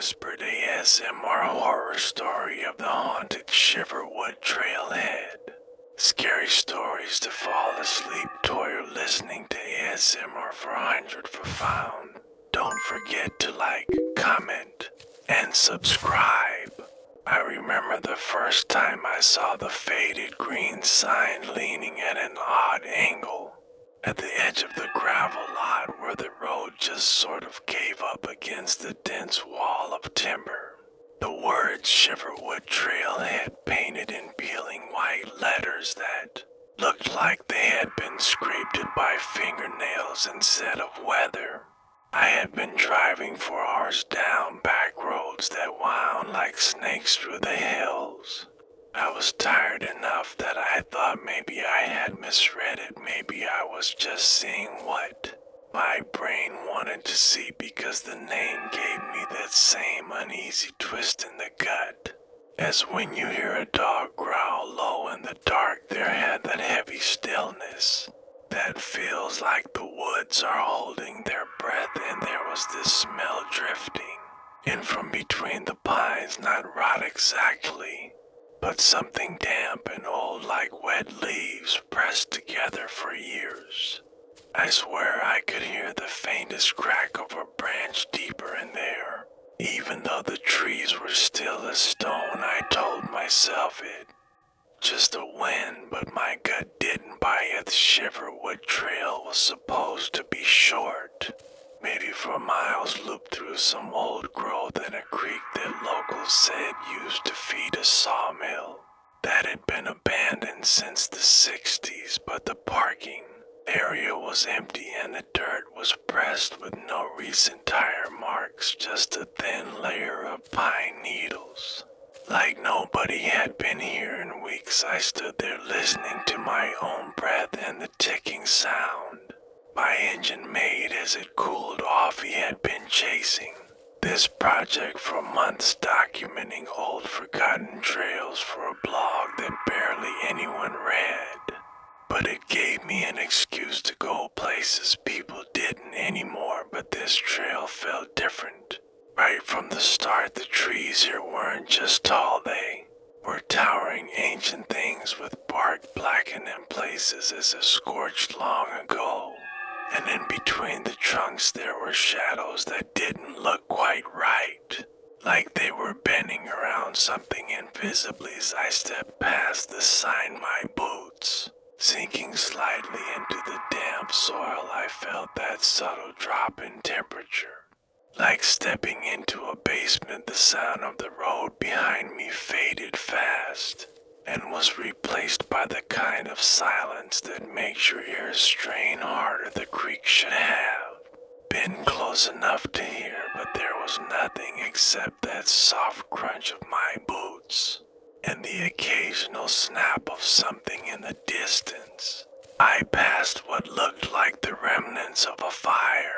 whispered ASMR horror story of the haunted Shiverwood Trailhead. Scary stories to fall asleep to while you're listening to ASMR 404Found. Don't forget to like, comment, and subscribe. I remember the first time I saw the faded green sign leaning at an odd angle at the edge of the gravel lot where the road just sort of gave up against the dense wall of timber. The words Shiverwood Trailhead painted in peeling white letters that looked like they had been scraped by fingernails instead of weather. I had been driving for hours down back roads that wound like snakes through the hills. I was tired enough that I thought maybe I had misread it. Maybe I was just seeing what my brain wanted to see because the name gave me that same uneasy twist in the gut. As when you hear a dog growl low in the dark, there had that heavy stillness that feels like the woods are holding their breath, and there was this smell drifting in from between the pines, not rot exactly, but something damp and old like wet leaves pressed together for years. I swear I could hear the faintest crack of a branch deeper in there. Even though the trees were still as stone, I told myself it just a wind, but my gut didn't buy it. The Shiverwood Trail was supposed to be short, maybe for miles, looped through some old growth and a creek that locals said used to feed a sawmill that had been abandoned since the 60s, but the parking area was empty and the dirt was pressed with no recent tire marks, just a thin layer of pine needles. Like nobody had been here in weeks, I stood there listening to my own breath and the ticking sound my engine made as it cooled off. He had been chasing this project for months, documenting old forgotten trails for a blog that barely anyone read. But it gave me an excuse to go places people didn't anymore. But this trail felt different. Right from the start, the trees here weren't just tall, they were towering ancient things with bark blackened in places as if scorched long ago. And in between the trunks there were shadows that didn't look quite right, like they were bending around something invisibly. As I stepped past the sign, my boots sinking slightly into the damp soil, I felt that subtle drop in temperature. Like stepping into a basement, the sound of the road behind me faded fast and was replaced by the kind of silence that makes your ears strain harder. The creek should have been close enough to hear, but there was nothing except that soft crunch of my boots and the occasional snap of something in the distance. I passed what looked like the remnants of a fire.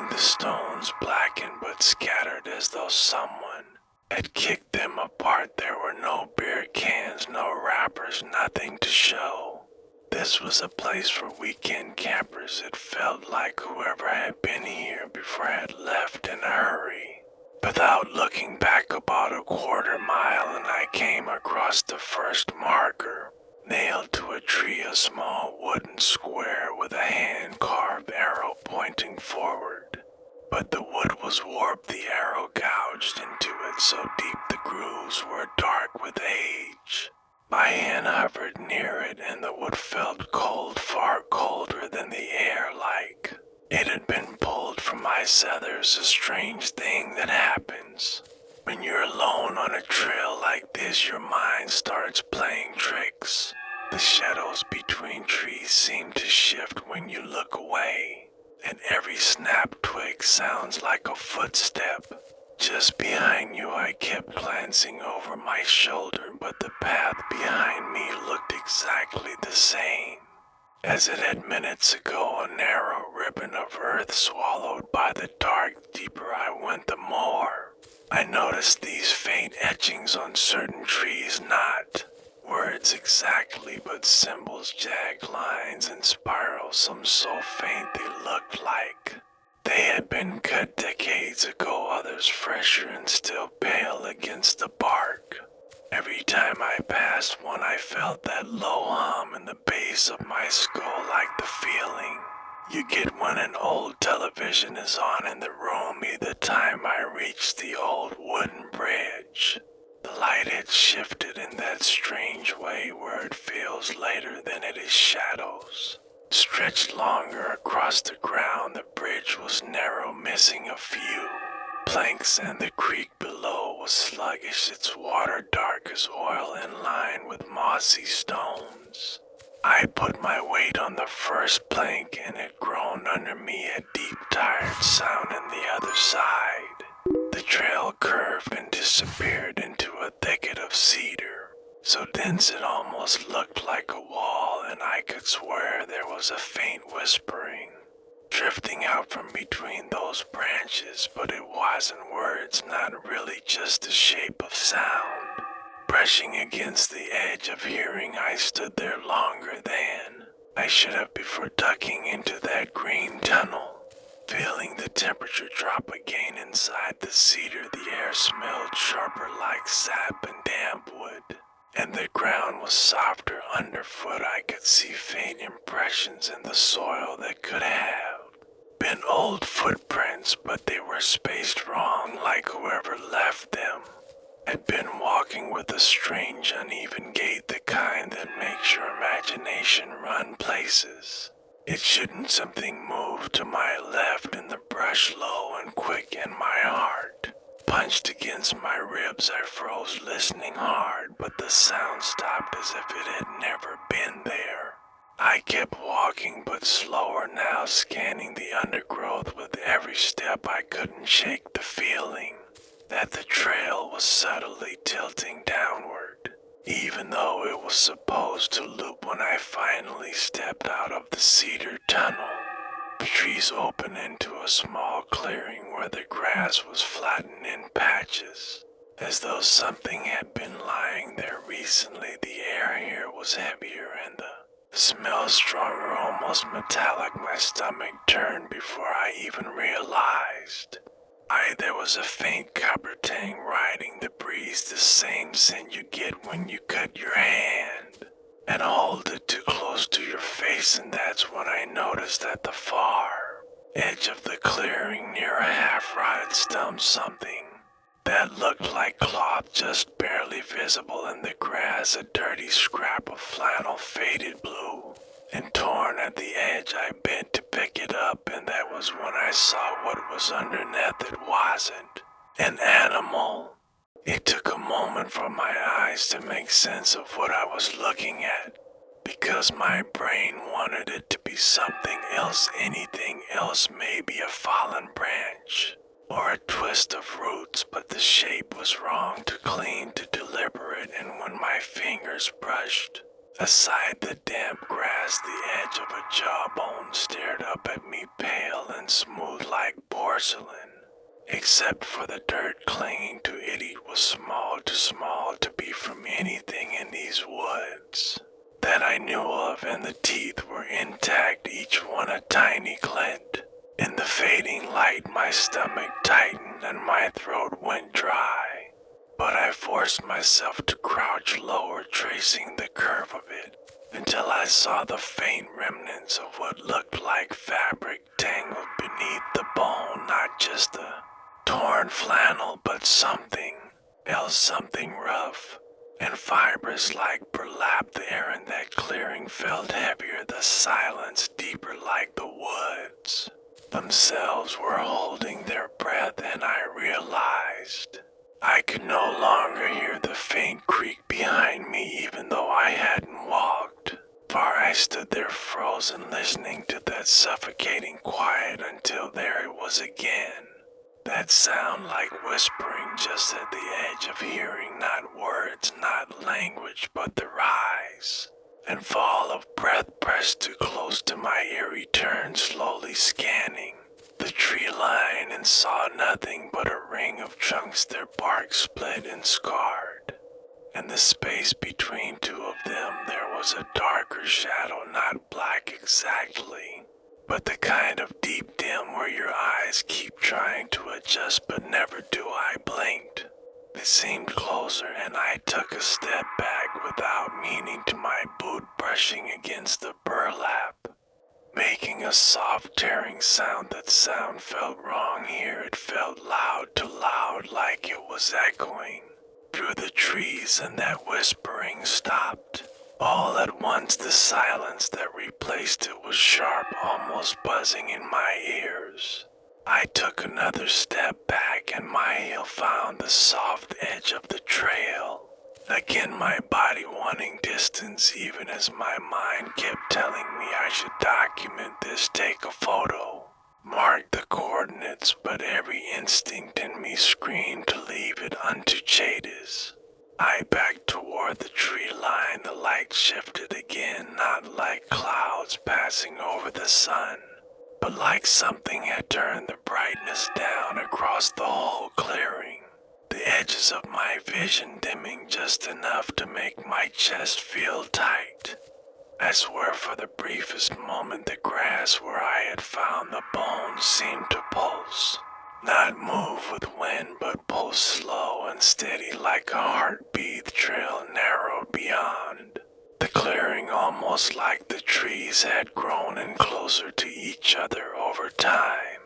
The stones blackened but scattered as though someone had kicked them apart. There were no beer cans, no wrappers, nothing to show. This was a place for weekend campers. It felt like whoever had been here before had left in a hurry. Without looking back about a quarter mile, and I came across the first marker. Nailed to a tree, a small wooden square with a hand-carved arrow pointing forward. But the wood was warped, the arrow gouged into it so deep the grooves were dark with age. My hand hovered near it and the wood felt cold, far colder than the air, like it had been pulled from ice. There's a strange thing that happens when you're alone on a trail like this. Your mind starts playing tricks. The shadows between trees seem to shift when you look away, and every snap twig sounds like a footstep just behind you. I kept glancing over my shoulder, but the path behind me looked exactly the same as it had minutes ago, a narrow ribbon of earth swallowed by the dark. Deeper I went, the more I noticed these faint etchings on certain trees, not words exactly, but symbols, jagged lines and spirals, some so faint they looked like They had been cut decades ago, others fresher and still pale against the bark. Every time I passed one, I felt that low hum in the base of my skull, like the feeling you get when an old television is on in the room. Either time I reached the old wooden bridge, the light had shifted in that strange way where it feels later than it is shadows. Stretched longer across the ground, the bridge was narrow, missing a few planks, and the creek below was sluggish, its water dark as oil and lined with mossy stones. I put my weight on the first plank, and it groaned under me, a deep, tired sound on the other side. The trail curved and disappeared into a thicket of cedar, so dense it almost looked like a wall, and I could swear there was a faint whispering drifting out from between those branches, but it wasn't words, not really, just the shape of sound. Brushing against the edge of hearing, I stood there longer than I should have before ducking into that green tunnel. Feeling the temperature drop again inside the cedar, the air smelled sharper like sap and damp wood, and the ground was softer underfoot. I could see faint impressions in the soil that could have been old footprints, but they were spaced wrong, like whoever left them had been walking with a strange uneven gait, the kind that makes your imagination run places. It shouldn't. Something moved to my left in the brush, low and quick, and my heart punched against my ribs. I froze, listening hard, but the sound stopped as if it had never been there. I kept walking, but slower now, scanning the undergrowth with every step. I couldn't shake the feeling that the trail was subtly tilting downward, even though it was supposed to loop. When I finally stepped out of the cedar tunnel, the trees opened into a small clearing where the grass was flattened in patches, as though something had been lying there recently. The air here was heavier and the smell stronger, almost metallic. My stomach turned before I even realized. There was a faint copper tang riding the breeze, the same scent you get when you cut your hand and hold it too close to your face. And that's when I noticed at the far edge of the clearing, near a half-rotted stump, something that looked like cloth, just barely visible in the grass, a dirty scrap of flannel, faded blue and torn at the edge. I bent to pick it up, and that was when I saw what was underneath. It wasn't an animal. It took a moment for my eyes to make sense of what I was looking at, because my brain wanted it to be something else, anything else, maybe a fallen branch or a twist of roots, but the shape was wrong, too clean, too deliberate. And when my fingers brushed aside the damp grass, the edge of a jawbone stared up at me, pale and smooth like porcelain, except for the dirt clinging to it. It was small, too small to be from anything in these woods that I knew of, and the teeth were intact, each one a tiny glint. In the fading light, my stomach tightened and my throat went dry, but I forced myself to crouch lower, tracing the curve of it, until I saw the faint remnants of what looked like fabric tangled beneath the bone. Not just a torn flannel, but something else, something rough and fibrous like burlap. The air in that clearing felt heavier, the silence deeper, like the woods themselves were holding their breath. And I realized I could no longer hear the faint creak behind me, even though I hadn't walked far. I stood there frozen, listening to that suffocating quiet, until there it was again. That sound, like whispering, just at the edge of hearing, not words, not language, but the rise and fall of breath pressed too close to my ear. Returned, slowly scanning the tree line, and saw nothing but a ring of trunks, their bark split and scarred. In the space between two of them, there was a darker shadow, not black exactly, but the kind of deep dim where your eyes eyes keep trying to adjust, but never do. I blinked. They seemed closer, and I took a step back without meaning to, my boot brushing against the burlap, making a soft tearing sound. That sound felt wrong here. It felt loud, too loud, like it was echoing through the trees, and that whispering stopped. All at once, the silence that replaced it was sharp, almost buzzing in my ears. I took another step back, and my heel found the soft edge of the trail. Again, my body wanting distance, even as my mind kept telling me I should document this, take a photo, mark the coordinates, but every instinct in me screamed to leave it unto Jadis. I backed toward the tree line. The light shifted again, not like clouds passing over the sun, but like something had turned the brightness down across the whole clearing, the edges of my vision dimming just enough to make my chest feel tight. I swear for the briefest moment the grass where I had found the bones seemed to pulse. Not move with wind, but pulse slow and steady like a heartbeat. The trail narrowed beyond the clearing, almost like the trees had grown in closer to each other over time.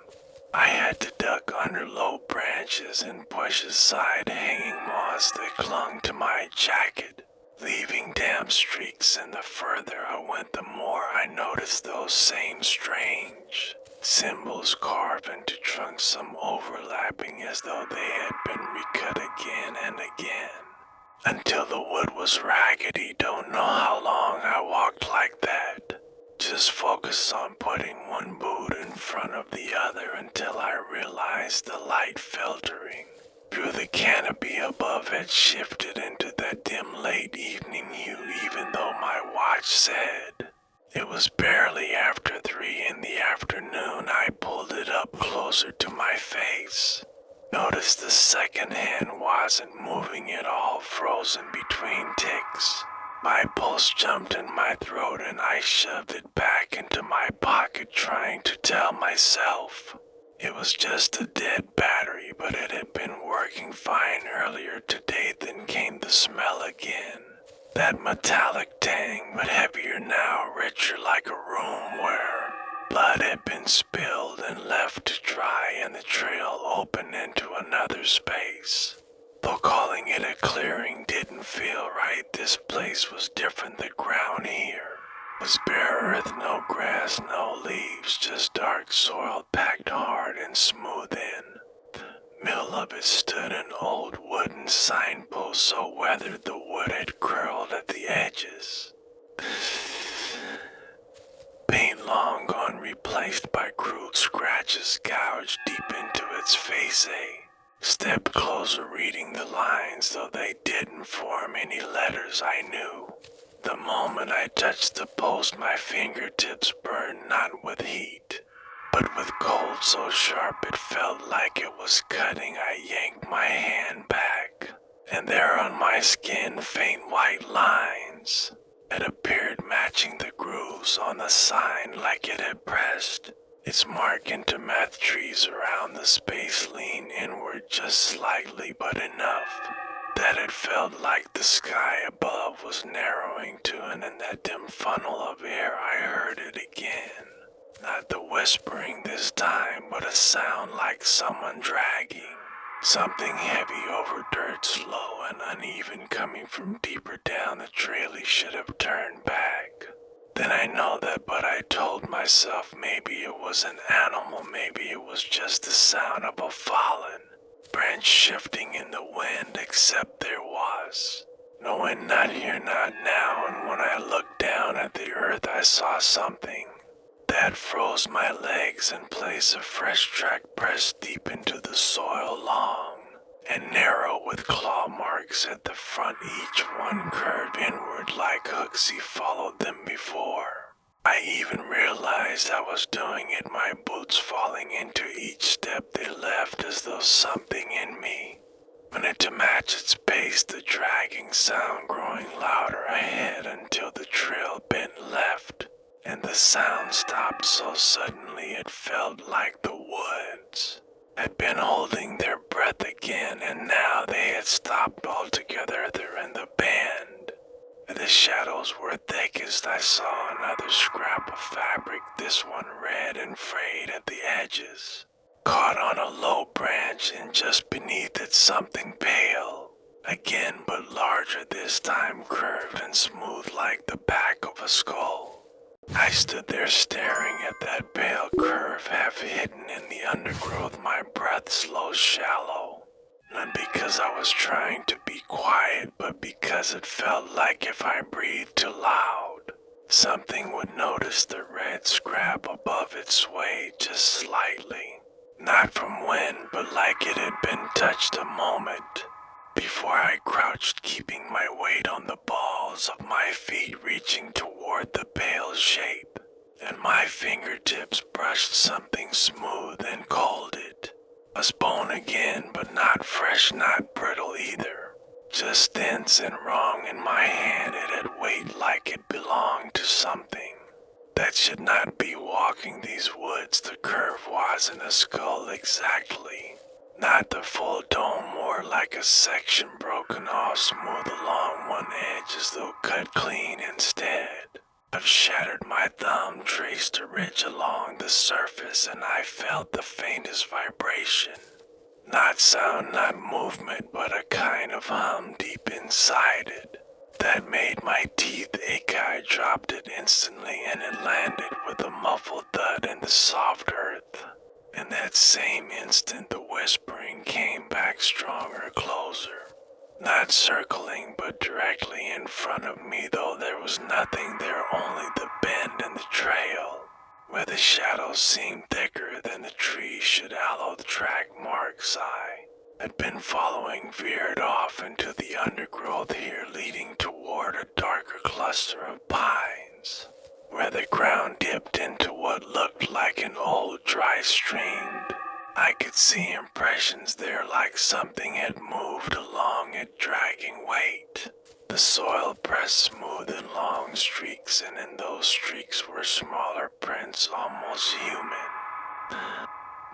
I had to duck under low branches and push aside hanging moss that clung to my jacket, leaving damp streaks, and the further I went, the more I noticed those same strange symbols carved into trunks, some overlapping as though they had been recut again and again, until the wood was raggedy. Don't know how long I walked like that, just focused on putting one boot in front of the other, until I realized the light filtering through the canopy above had shifted into that dim late evening hue, even though my watch said it was barely after 3 in the afternoon. I pulled it up closer to my face. Noticed the second hand wasn't moving at all, frozen between ticks. My pulse jumped in my throat, and I shoved it back into my pocket, trying to tell myself it was just a dead battery, but it had been working fine earlier today. Then came the smell again. That metallic tang, but heavier now, richer, like a room where blood had been spilled and left to dry, and the trail opened into another space. Though calling it a clearing didn't feel right, this place was different. The ground here was bare earth, no grass, no leaves, just dark soil packed hard and smooth in. Middle of it stood an old wooden signpost, so weathered the wood had curled at the edges. Paint long gone, replaced by crude scratches gouged deep into its face. Stepped closer, reading the lines, though they didn't form any letters. I knew. The moment I touched the post, my fingertips burned, not with heat, but with cold so sharp it felt like it was cutting. I yanked my hand back, and there on my skin, faint white lines had appeared, matching the grooves on the sign, like it had pressed its mark into meth trees around the space, lean inward just slightly, but enough that it felt like the sky above was narrowing to, and in that dim funnel of air I heard it again. Not the whispering this time, but a sound like someone dragging something heavy over dirt, slow and uneven, coming from deeper down the trail. He should have turned back. Then I know that, but I told myself maybe it was an animal, maybe it was just the sound of a fallen branch shifting in the wind, except there was no wind, not here, not now. And when I looked down at the earth, I saw something that froze my legs in place. A fresh track pressed deep into the soil, long and narrow, with claw marks at the front, each one curved inward like hooks. He followed them before I even realized I was doing it, my boots falling into each step they left, as though something in me wanted to match its pace, the dragging sound growing louder ahead until the trail bent left and the sound stopped so suddenly it felt like the woods had been holding their breath again, and now they had stopped altogether. They're in the band. The shadows were thickest. I saw another scrap of fabric, this one red and frayed at the edges, caught on a low branch, and just beneath it something pale, again but larger this time, curved and smooth like the back of a skull. I stood there staring at that pale curve, half hidden in the undergrowth, my breath slow, shallow. Not because I was trying to be quiet, but because it felt like if I breathed too loud, something would notice the red scrap above it swayed just slightly. Not from wind, but like it had been touched a moment before I crouched, keeping my weight on the balls of my feet, reaching toward the pale shape, and my fingertips brushed something smooth and called it. A bone again, but not fresh, not brittle either. Just dense and wrong in my hand. It had weight like it belonged to something that should not be walking these woods. The curve wasn't a skull exactly. Not the full dome, more like a section broken off smooth along one edge as though cut clean instead. I've shattered my thumb, traced a ridge along the surface, and I felt the faintest vibration. Not sound, not movement, but a kind of hum deep inside it that made my teeth ache. I dropped it instantly, and it landed with a muffled thud in the soft earth. In that same instant, the whispering came back stronger, closer. Not circling, but directly in front of me, though there was nothing there, only the bend in the trail, where the shadows seemed thicker than the trees should allow the track marks I had been following veered off into the undergrowth here, leading toward a darker cluster of pines, where the ground dipped into what looked like an old dry stream. I could see impressions there like something had moved along it, dragging weight. The soil pressed smooth in long streaks, and in those streaks were smaller prints, almost human.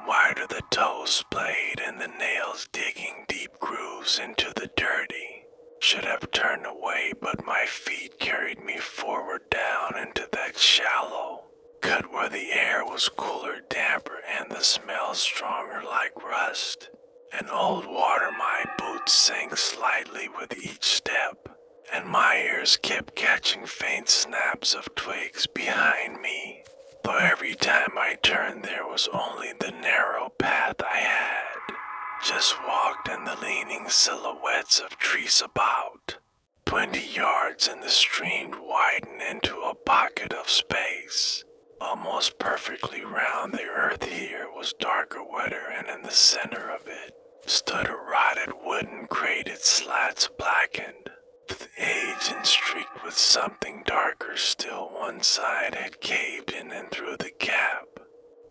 Wider the toes played, and the nails digging deep grooves into the dirty. Should have turned away, but my feet carried me forward down into that shallow cut where the air was cooler, damper, and the smell stronger like rust. And old water, my boots sank slightly with each step, and my ears kept catching faint snaps of twigs behind me, though every time I turned there was only the narrow path I had just walked and the leaning silhouettes of trees about. 20 yards and the stream widened into a pocket of space, almost perfectly round. The earth here was darker, wetter, and in the center of it stood a rotted wooden crate, its slats blackened with age and streaked with something darker still. One side had caved in, and through the gap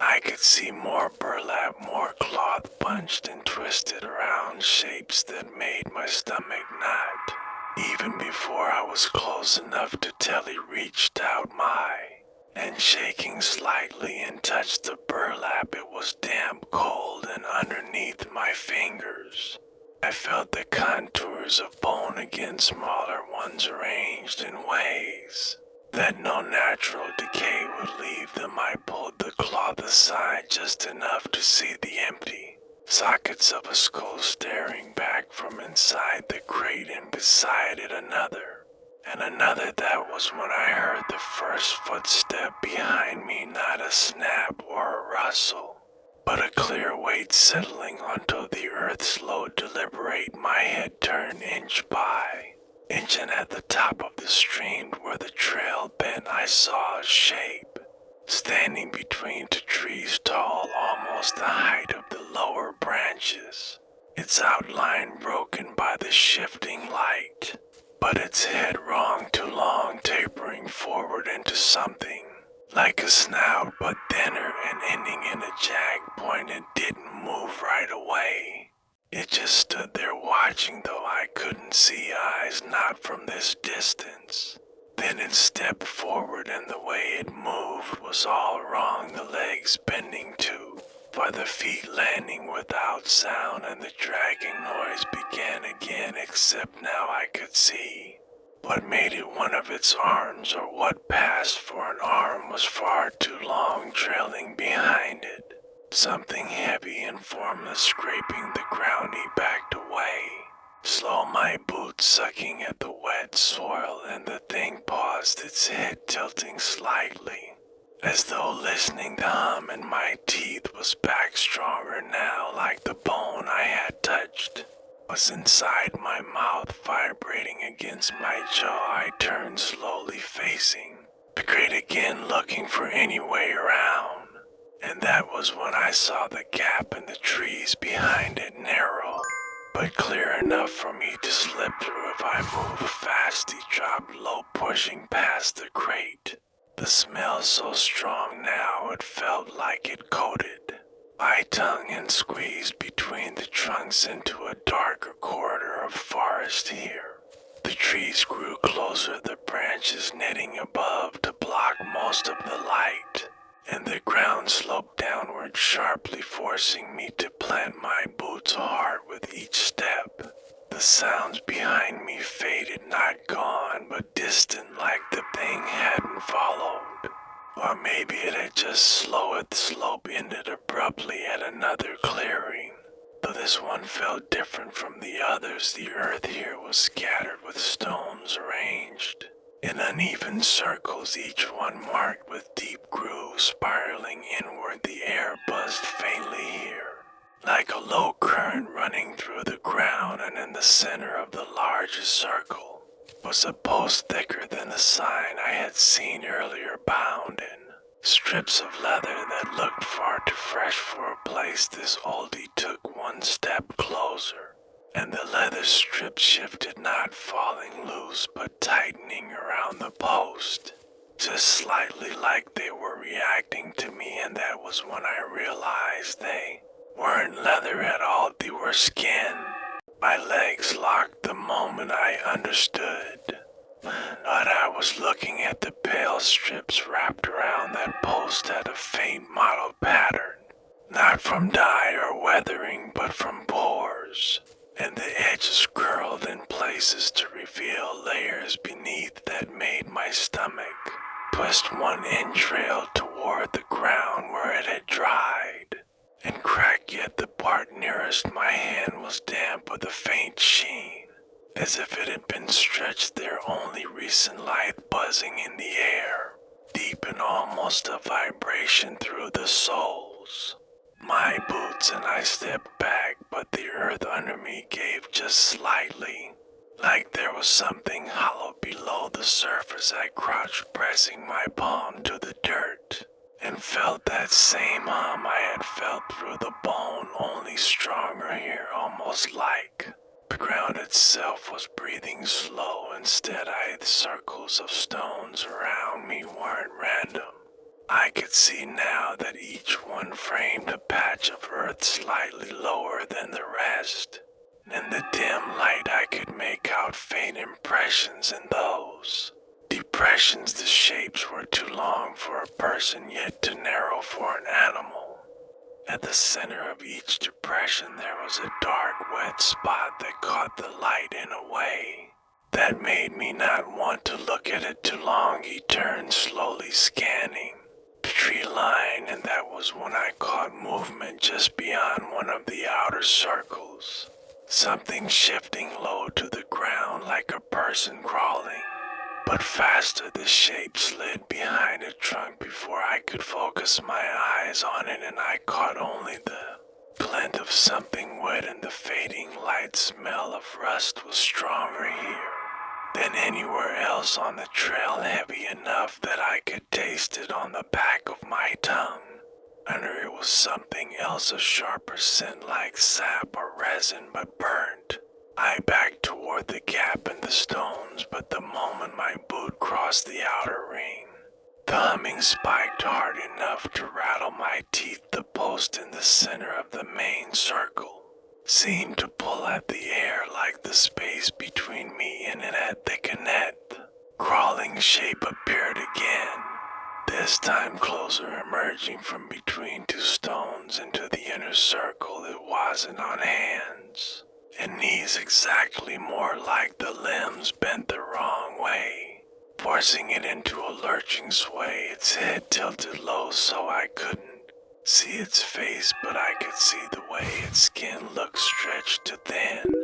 I could see more burlap, more cloth bunched and twisted around shapes that made my stomach knot. Even before I was close enough to tell, he reached out and shaking slightly and touched the burlap. It was damp, cold, and underneath my fingers I felt the contours of bone again, smaller ones arranged in ways that no natural decay would leave them. I pulled the cloth aside just enough to see the empty sockets of a skull staring back from inside the crate, and beside it another, and another. That was when I heard the first footstep behind me, not a snap or a rustle, but a clear weight settling onto the earth, slow, deliberate. My head turned inch by inch, and at the top of the stream where the trail bent I saw a shape standing between two trees, tall, almost the height of the lower branches, its outline broken by the shifting light, but its head wrong, too long, tapering forward into something like a snout, but thinner and ending in a jagged point. It didn't move right away. It just stood there watching, though I couldn't see eyes, not from this distance. Then it stepped forward, and the way it moved was all wrong, the legs bending too, for the feet landing without sound, and the dragging noise began again, except now I could see. What made it one of its arms, or what passed for an arm, was far too long, trailing behind it. Something heavy and formless scraping the ground. He backed away. Slow, my boots sucking at the wet soil, and the thing paused, its head tilting slightly, as though listening to hum, and my teeth was back stronger now, like the bone I had touched was inside my mouth, vibrating against my jaw. I turned slowly, facing the crate again, looking for any way around, and that was when I saw the gap in the trees behind it, narrow but clear enough for me to slip through if I moved fast. He dropped low, pushing past the crate. The smell so strong now it felt like it coated my tongue and squeezed between the trunks into a darker corridor of forest here. The trees grew closer, the branches knitting above to block most of the light, and the ground sloped downward sharply, forcing me to plant my boots hard with each step. The sounds behind me faded, not gone, but distant, like the thing hadn't followed. Or maybe it had just slowed. The slope ended abruptly at another clearing. Though this one felt different from the others, the earth here was scattered with stones arranged in uneven circles, each one marked with deep grooves spiraling inward. The air buzzed faintly here, like a low current running through the ground, and in the center of the largest circle was a post thicker than the sign I had seen earlier, bound in strips of leather that looked far too fresh for a place. This oldie took one step closer, and the leather strips shifted, not falling loose, but tightening around the post, just slightly, like they were reacting to me. And that was when I realized they weren't leather at all, they were skin. My legs locked the moment I understood. But I was looking at the pale strips wrapped around that post had a faint mottled pattern, not from dye or weathering, but from pores, and the edges curled in places to reveal layers beneath that made my stomach twist. One entrail toward the ground where it had dried and cracked, yet the part nearest my hand was damp with a faint sheen, as if it had been stretched there. Only recent light buzzing in the air, deep and almost a vibration through the soles. My boots, and I stepped back, but the earth under me gave just slightly, like there was something hollow below the surface. I crouched, pressing my palm to the dirt, and felt that same hum I had felt through the bone, only stronger here, almost like the ground itself was breathing slow. Instead, the circles of stones around me weren't random. I could see now that each one framed a patch of earth slightly lower than the rest. In the dim light I could make out faint impressions in those depressions. The shapes were too long for a person, yet too narrow for an animal. At the center of each depression there was a dark, wet spot that caught the light in a way that made me not want to look at it too long. He turned slowly, scanning the tree line, and that was when I caught movement just beyond one of the outer circles. Something shifting low to the ground, like a person crawling. But faster, the shape slid behind a trunk before I could focus my eyes on it, and I caught only the glint of something wet, and the fading light. Smell of rust was stronger here than anywhere else on the trail, heavy enough that I could taste it on the back of my tongue. Under it was something else, a sharper scent like sap or resin, but burnt. I backed toward the gap in the stones, but the moment my boot crossed the outer ring, the humming spiked hard enough to rattle my teeth. The post in the center of the main circle seemed to pull at the air, like the space between me and it had thickened. crawling shape appeared again, this time closer, emerging from between two stones into the inner circle. It wasn't on hands and knees exactly, more like the limbs bent the wrong way, forcing it into a lurching sway, its head tilted low so I couldn't see its face, but I could see the way its skin looked stretched to thin.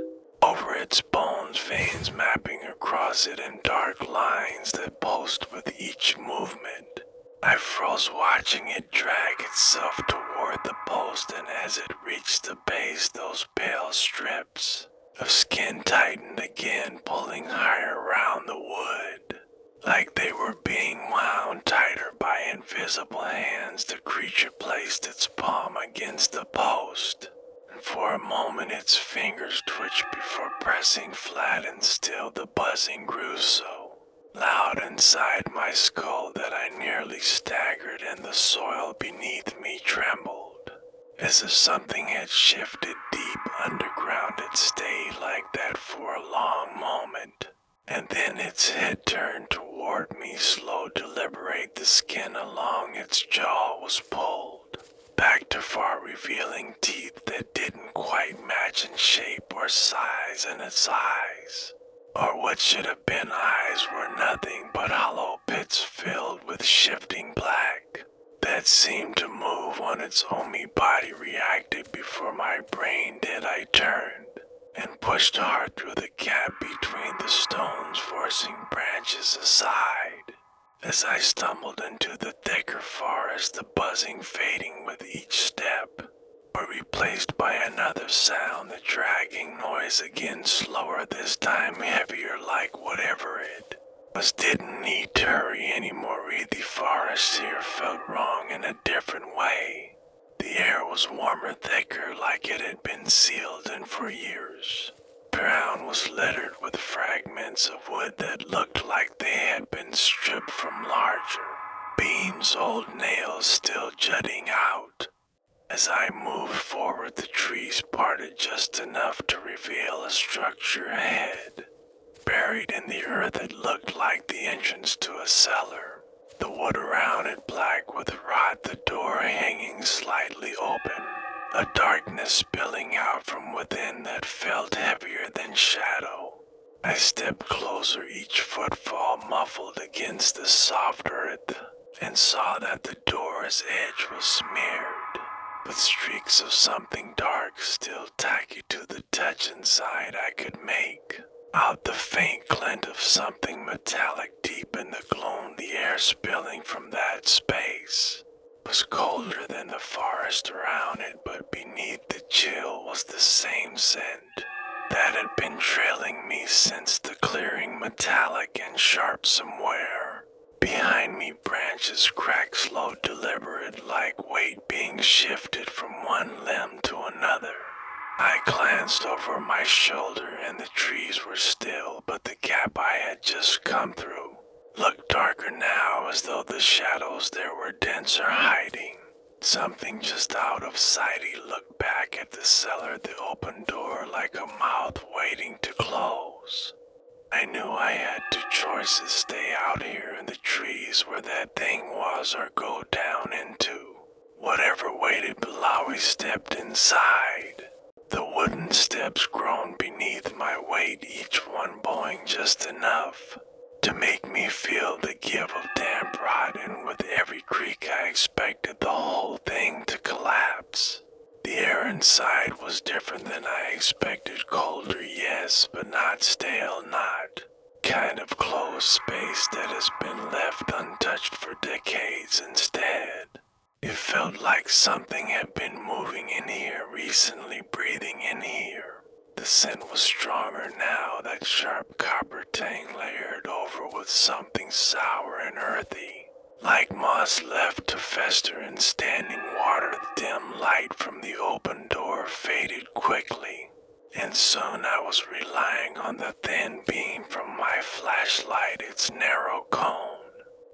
Over its bones, veins mapping across it in dark lines that pulsed with each movement. I froze watching it drag itself toward the post, and as it reached the base, those pale strips of skin tightened again, pulling higher around the wood. Like they were being wound tighter by invisible hands, the creature placed its palm against the post. For a moment its fingers twitched before pressing flat, and still the buzzing grew so loud inside my skull that I nearly staggered, and the soil beneath me trembled. As if something had shifted deep underground, it stayed like that for a long moment, and then its head turned toward me, slow, deliberate. The skin along its jaw was pulled back to far, revealing teeth that didn't quite match in shape or size, and its eyes, or what should have been eyes, were nothing but hollow pits filled with shifting black that seemed to move on its own. My body reacted before my brain did. I turned and pushed hard through the gap between the stones, forcing branches aside. As I stumbled into the thicker forest, the buzzing fading with each step, were replaced by another sound, the dragging noise again, slower this time, heavier, like whatever it was didn't need to hurry anymore. The forest here felt wrong in a different way. The air was warmer, thicker, like it had been sealed in for years. The ground was littered with fragments of wood that looked like they had been stripped from larger beams, old nails still jutting out. As I moved forward, the trees parted just enough to reveal a structure ahead, buried in the earth. It looked like the entrance to a cellar, the wood around it black with rot, the door hanging slightly open, a darkness spilling out from within that felt heavier than shadow. I stepped closer, each footfall muffled against the soft earth, and saw that the door's edge was smeared with streaks of something dark, still tacky to the touch. Inside I could make out the faint glint of something metallic deep in the gloom. The air spilling from that space was colder than the forest around it, but beneath the chill was the same scent that had been trailing me since the clearing, metallic and sharp. Somewhere behind me, branches cracked, slow, deliberate, like weight being shifted from one limb to another. I glanced over my shoulder, and the trees were still, but the gap I had just come through looked darker now, as though the shadows there were denser, hiding something just out of sight. He looked back at the cellar, the open door, like a mouth waiting to close. I knew I had two choices: stay out here in the trees where that thing was, or go down into whatever waited below. We stepped inside. The wooden steps groaned beneath my weight, each one bowing just enough to make me feel the give of damp rot, and with every creak I expected the whole thing to collapse. The air inside was different than I expected, colder, yes, but not stale, not kind of closed space that has been left untouched for decades. Instead, it felt like something had been moving in here recently, breathing in here. The scent was stronger now, that sharp copper tang layered over with something sour and earthy, like moss left to fester in standing water. The dim light from the open door faded quickly, and soon I was relying on the thin beam from my flashlight, its narrow cone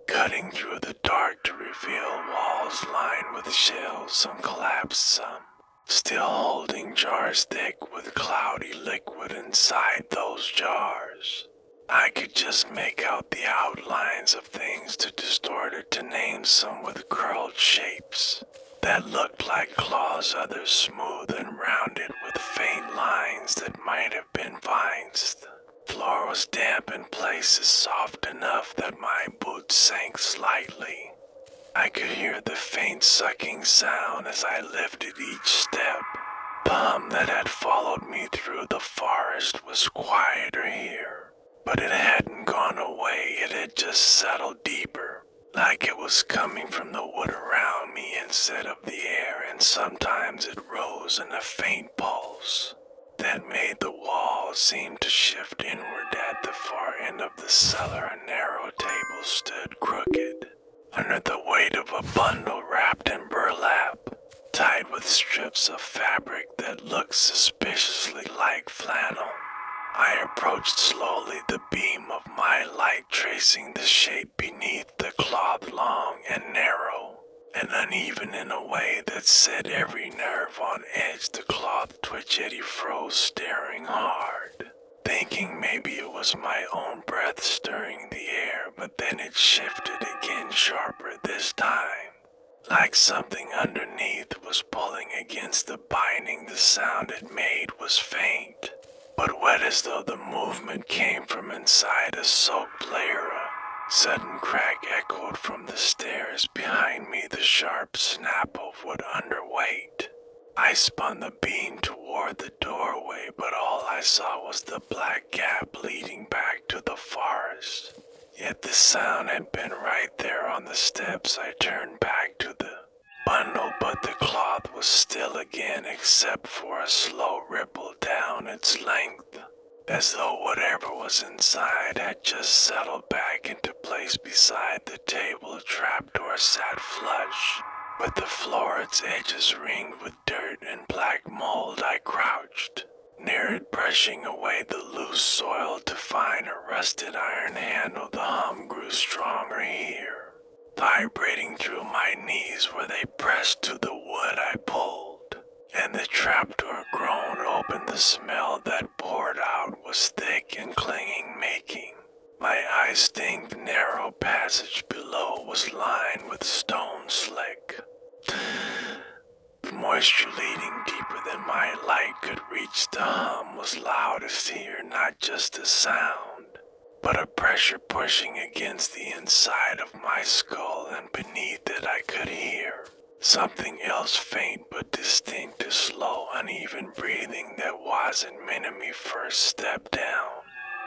cutting through the dark to reveal walls lined with shelves, some collapsed, some still holding jars thick with cloudy liquid inside those jars. I could just make out the outlines of things too distorted to name, some with curled shapes that looked like claws, others smooth and rounded with faint lines that might have been vines. The floor was damp in places, soft enough that my boots sank slightly. I could hear the faint sucking sound as I lifted each step. The hum that had followed me through the forest was quieter here, but it hadn't gone away. It had just settled deeper, like it was coming from the wood around me instead of the air, and sometimes it rose in a faint pulse that made the wall seem to shift inward. At the far end of the cellar, a narrow table stood crooked under the weight of a bundle wrapped in burlap, tied with strips of fabric that looked suspiciously like flannel. I approached slowly, the beam of my light tracing the shape beneath the cloth, long and narrow and uneven in a way that set every nerve on edge. The cloth twitched. He froze, staring hard, thinking maybe it was my own breath stirring the air, but then it shifted again, sharper this time, like something underneath was pulling against the binding. The sound it made was faint, but wet, as though the movement came from inside a soaked layer. A sudden crack echoed from the stairs behind me, the sharp snap of wood under weight. I spun the beam toward the doorway, but all I saw was the black gap leading back to the forest. Yet the sound had been right there on the steps. I turned back to the bundle, but the cloth was still again, except for a slow ripple down its length, as though whatever was inside had just settled back into place. Beside the table, a trapdoor sat flush with the floor, its edges ringed with dirt and black mold. I crouched near it, brushing away the loose soil to find a rusted iron handle. The hum grew stronger here, vibrating through my knees where they pressed to the wood. I pulled, and the trapdoor groaned open. The smell that poured out was thick and clinging, making my eyes sting. The narrow passage below was lined with stone slick, moisture leading deeper than my light could reach. The hum was loudest here, not just a sound, but a pressure pushing against the inside of my skull, and beneath it I could hear something else, faint but distinct, a slow, uneven breathing that wasn't meant to me. First step down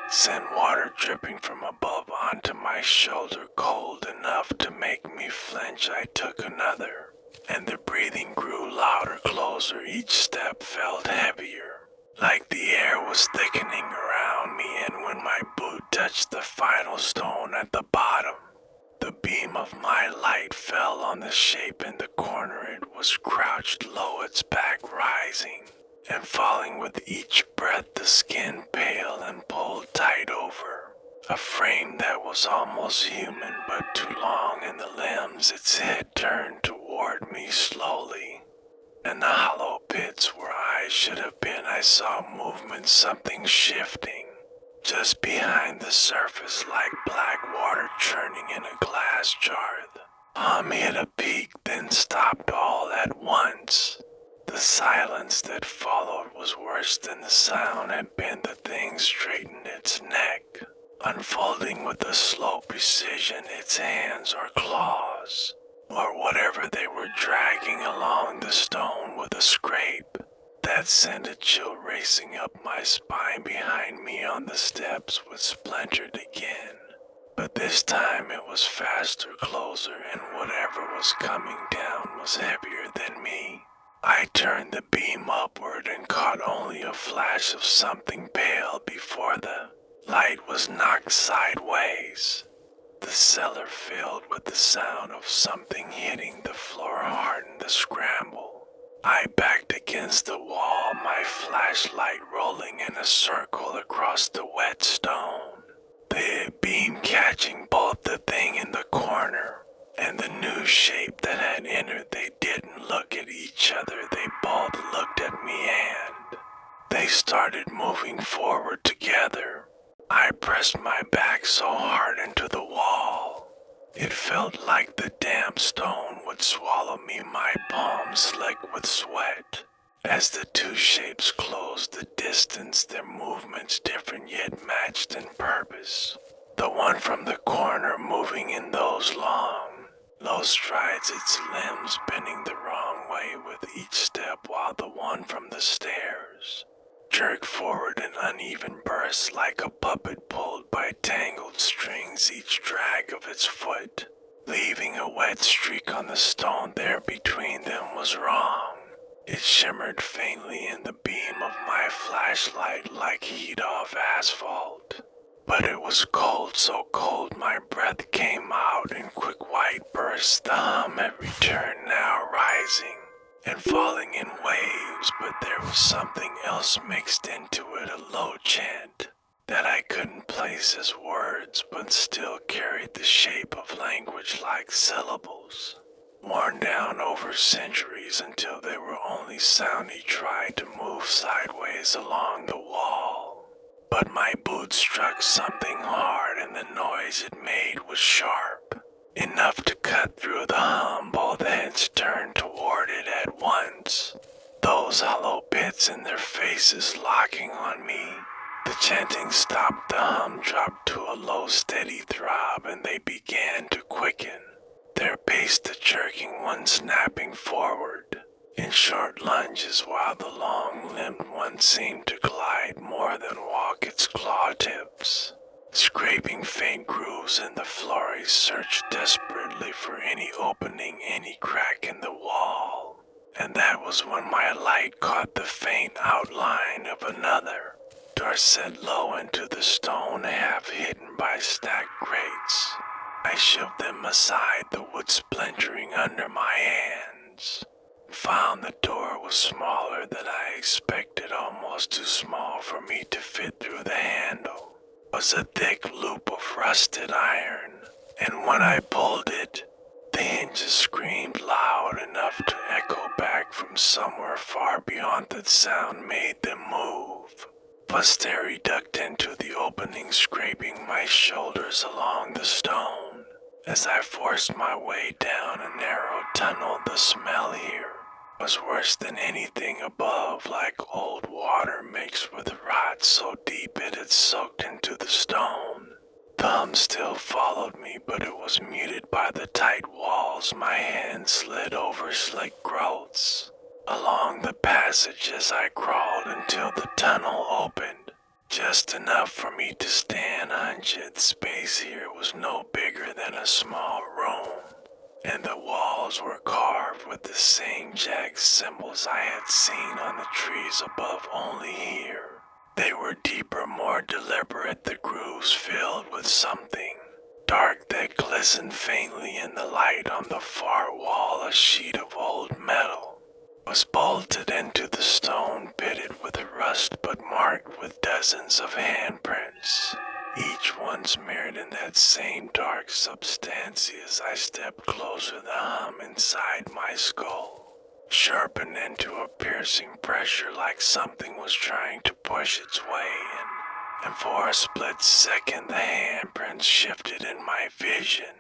sent water dripping from above onto my shoulder, cold enough to make me flinch. I took another, and the breathing grew louder, closer. Each step felt heavier, like the air was thickening around me, and when my boot touched the final stone at the bottom, the beam of my light fell on the shape in the corner. It was crouched low, its back rising and falling with each breath, the skin pale and pulled tight over a frame that was almost human but too long in the limbs. Its head turned toward me slowly. In the hollow pits where eyes should have been, I saw movement, something shifting just behind the surface, like black water churning in a glass jar. The hum hit a peak, then stopped all at once. The silence that followed was worse than the sound had been. The thing straightened its neck, unfolding with a slow precision its hands or claws, or whatever they were, dragging along the stone with a scrape that sent a chill racing up my spine. Behind me on the steps was splintered again, but this time it was faster, closer, and whatever was coming down was heavier than me. I turned the beam upward and caught only a flash of something pale before the light was knocked sideways. The cellar filled with the sound of something hitting the floor, hardened the scramble. I backed against the wall, my flashlight rolling in a circle across the wet stone, the beam catching both the thing in the corner and the new shape that had entered. They didn't look at each other, they both looked at me, and they started moving forward together. I pressed my back so hard into the wall. It felt like the damp stone would swallow me, my palms slick with sweat. As the two shapes closed the distance, their movements different yet matched in purpose. The one from the corner moving in those long, low strides, its limbs bending the wrong way with each step, while the one from the stairs jerked forward in uneven bursts like a puppet pulled by tangled strings, each drag of its foot leaving a wet streak on the stone there between them was wrong. It shimmered faintly in the beam of my flashlight like heat off asphalt. But it was cold, so cold my breath came out in quick white bursts, the hum every turn now rising and falling in waves, but there was something else mixed into it, a low chant that I couldn't place as words, but still carried the shape of language like syllables, worn down over centuries until they were only sound he tried to move sideways along the wall. But my boots struck something hard, and the noise it made was sharp, enough to cut through the hum. Both heads turned toward it at once, those hollow pits in their faces locking on me. The chanting stopped, the hum dropped to a low steady throb, and they began to quicken, their pace the jerking one snapping forward in short lunges, while the long-limbed one seemed to glide more than walk, its claw tips scraping faint grooves in the floor. He searched desperately for any opening, any crack in the wall, and that was when my light caught the faint outline of another door set low into the stone, half hidden by stacked crates. I shoved them aside, the wood splintering under my hands. Found the door was smaller than I expected, almost too small for me to fit through the handle. It was a thick loop of rusted iron, and when I pulled it, the hinges screamed loud enough to echo back from somewhere far beyond. That sound made them move. Posterity ducked into the opening, scraping my shoulders along the stone. As I forced my way down a narrow tunnel, the smell here was worse than anything above, like old water mixed with rot so deep it had soaked into the stone. The hum still followed me, but it was muted by the tight walls. My hands slid over slick growths along the passage as I crawled until the tunnel opened, just enough for me to stand hunched. Space here was no bigger than a small room, and the walls were carved with the same jagged symbols I had seen on the trees above, only here they were deeper, more deliberate, the grooves filled with something dark that glistened faintly in the light. On the far wall, a sheet of old metal was bolted into the stone, pitted with rust but marked with dozens of handprints, each one smeared in that same dark substance. As I stepped closer, the hum inside my skull sharpened into a piercing pressure, like something was trying to push its way in, and for a split second the handprints shifted in my vision,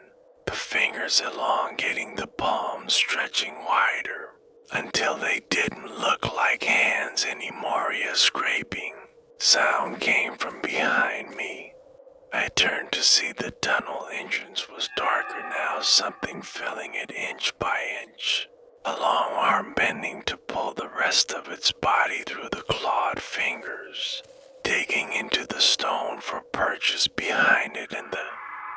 the fingers elongating, the palms stretching wider, until they didn't look like hands anymore. A scraping sound came from behind me. I turned to see the tunnel entrance was darker now, something filling it inch by inch, a long arm bending to pull the rest of its body through the clawed fingers, digging into the stone for purchase. Behind it, in the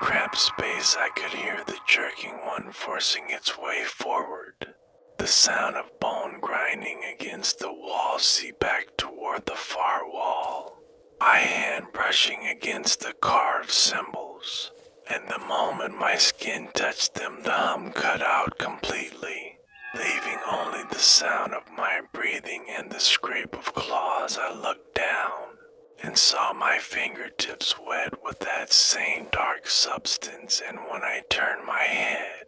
cramped space, I could hear the jerking one forcing its way forward, the sound of bone grinding against the wall. See back toward the far wall, my hand brushing against the carved symbols, and the moment my skin touched them, the hum cut out completely, leaving only the sound of my breathing and the scrape of claws. I looked down and saw my fingertips wet with that same dark substance, and when I turned my head,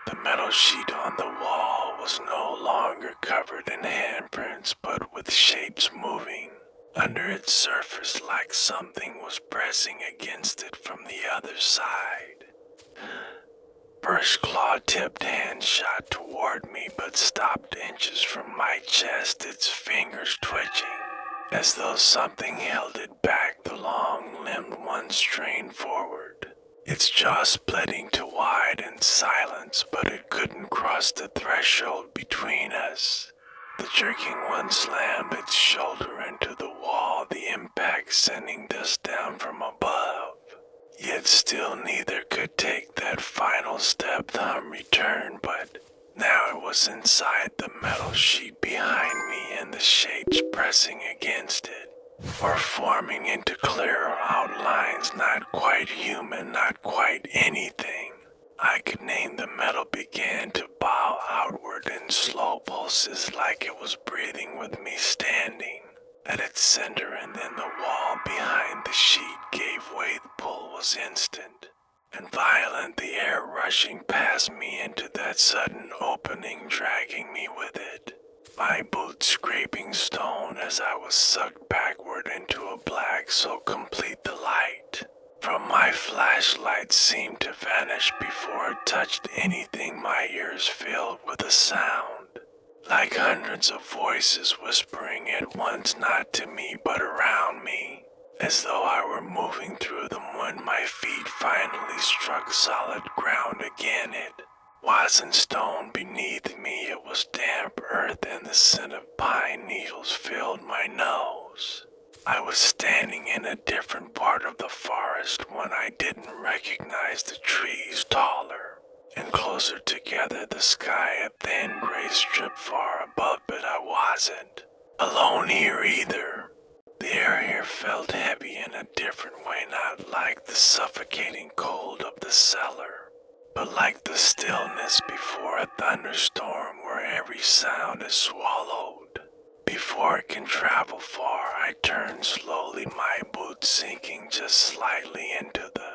the metal sheet on the wall was no longer covered in handprints, but with shapes moving, under its surface like something was pressing against it from the other side. First claw-tipped hand shot toward me but stopped inches from my chest, its fingers twitching, as though something held it back. The long-limbed one strained forward, its jaw splitting to wide in silence, but it couldn't cross the threshold between us. The jerking one slammed its shoulder into the wall, the impact sending dust down from above. Yet still neither could take that final step. The hum returned, but now it was inside the metal sheet behind me, and the shapes pressing against it, or forming into clearer outlines, not quite human, not quite anything I could name. The metal began to bow outward in slow pulses, like it was breathing with me standing at its center, and then the wall behind the sheet gave way. The pull was instant and violent, the air rushing past me into that sudden opening, dragging me with it, my boots scraping stone as I was sucked backward into a black so complete the light from my flashlight seemed to vanish before it touched anything. My ears filled with a sound, like hundreds of voices whispering at once, not to me but around me, as though I were moving through them. When my feet finally struck solid ground again, it wasn't stone beneath me, it was damp earth, and the scent of pine needles filled my nose. I was standing in a different part of the forest, one I didn't recognize, the trees taller and closer together, the sky a thin gray strip far above, but I wasn't alone here either. The air here felt heavy in a different way, not like the suffocating cold of the cellar, but like the stillness before a thunderstorm, where every sound is swallowed before it can travel far. I turned slowly, my boots sinking just slightly into the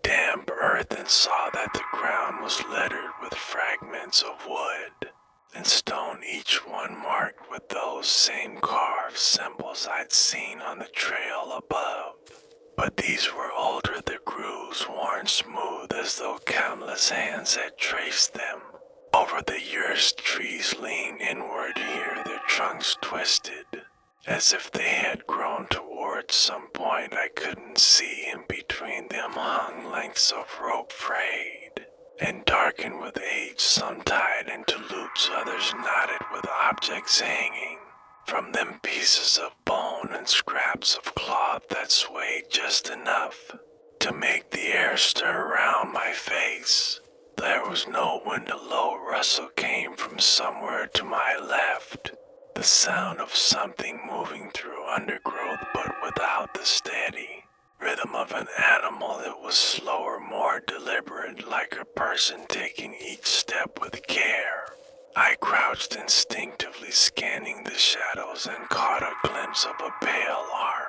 damp earth, and saw that the ground was littered with fragments of wood and stone, each one marked with those same carved symbols I'd seen on the trail above. But these were older, the grooves worn smooth as though countless hands had traced them. Over the years, trees leaned inward here, their trunks twisted, as if they had grown towards some point I couldn't see. In between them hung lengths of rope, frayed and darkened with age, some tied into loops, others knotted with objects hanging from them, pieces of bone and scraps of cloth that swayed just enough to make the air stir around my face. There was no wind. A low rustle came from somewhere to my left, the sound of something moving through undergrowth, but without the steady rhythm of an animal. It was slower, more deliberate, like a person taking each step with care. I crouched instinctively, scanning the shadows, and caught a glimpse of a pale arm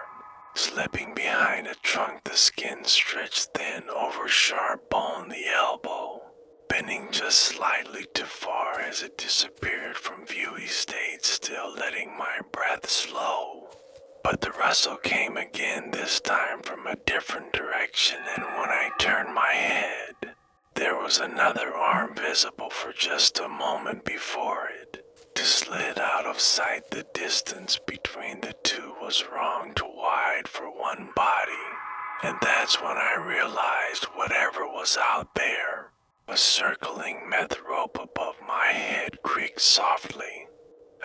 slipping behind a trunk, the skin stretched thin over sharp bone, the elbow bending just slightly too far. As it disappeared from view, he stayed still, letting my breath slow. But the rustle came again, this time from a different direction, and when I turned my head, there was another arm visible for just a moment before it slid out of sight. The distance between the two was wrong, too wide for one body, and that's when I realized whatever was out there was circling meth rope above my head, creaked softly.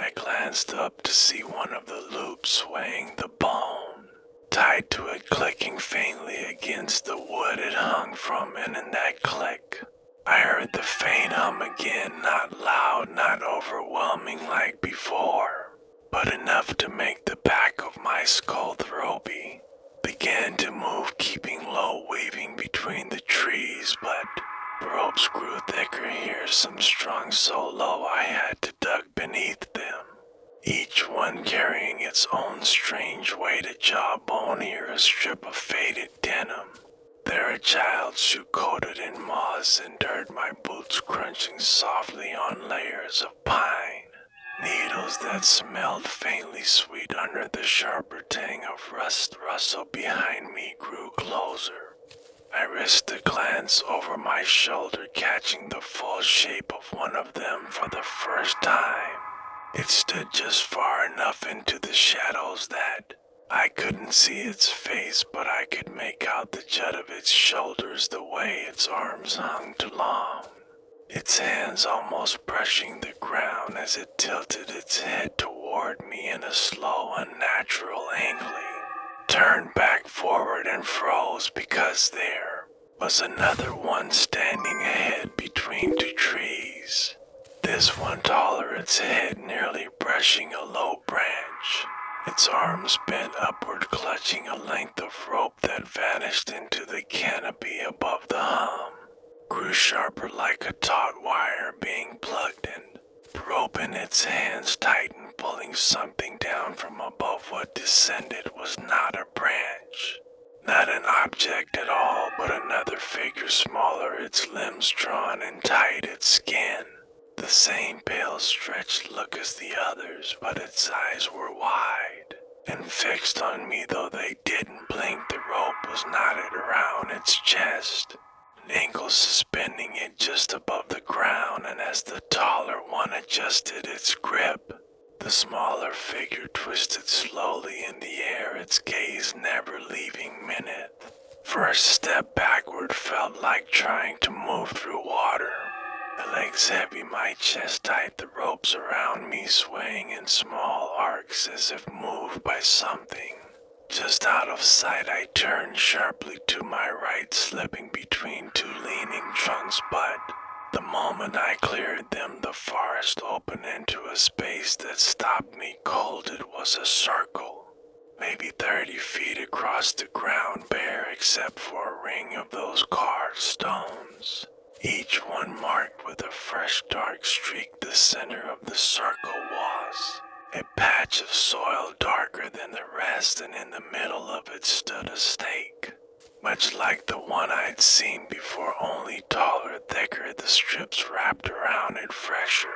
I glanced up to see one of the loops swaying, the bone tied to it clicking faintly against the wood it hung from, and in that click, I heard the faint hum again, not loud, not overwhelming like before, but enough to make the back of my skull throbbing. Began to move, keeping low, waving between the trees, but the ropes grew thicker here, some strung so low I had to duck beneath them, each one carrying its own strange weight. A jawbone here, a strip of faded denim, there a child's shoe coated in moss and dirt, my boots crunching softly on layers of pine. Needles that smelled faintly sweet under the sharper tang of rust rustle behind me grew closer. I risked a glance over my shoulder, catching the full shape of one of them for the first time. It stood just far enough into the shadows that I couldn't see its face, but I could make out the jut of its shoulders, the way its arms hung too long. Its hands almost brushing the ground as it tilted its head toward me in a slow, unnatural angling. Turned back forward and froze because there was another one standing ahead between two trees. This one taller, its head nearly brushing a low branch. Its arms bent upward, clutching a length of rope that vanished into the canopy above the hum. Grew sharper like a taut wire being plugged in. The rope in its hands tightened, pulling something down from above. What descended was not a branch, not an object at all, but another figure smaller, its limbs drawn and tight, its skin the same pale stretched look as the others, but its eyes were wide and fixed on me. Though they didn't blink, the rope was knotted around its chest, ankles suspending it just above the ground, and as the taller one adjusted its grip, the smaller figure twisted slowly in the air, its gaze never leaving Mineth. First step backward felt like trying to move through water. The legs heavy, my chest tight, the ropes around me swaying in small arcs as if moved by something. Just out of sight, I turned sharply to my right, slipping between two leaning trunks, but the moment I cleared them, the forest opened into a space that stopped me cold. It was a circle, maybe 30 feet across the ground, bare except for a ring of those carved stones, each one marked with a fresh dark streak. The center of the circle was a patch of soil darker than the rest, and in the middle of it stood a stake, much like the one I'd seen before, only taller, thicker, the strips wrapped around it fresher.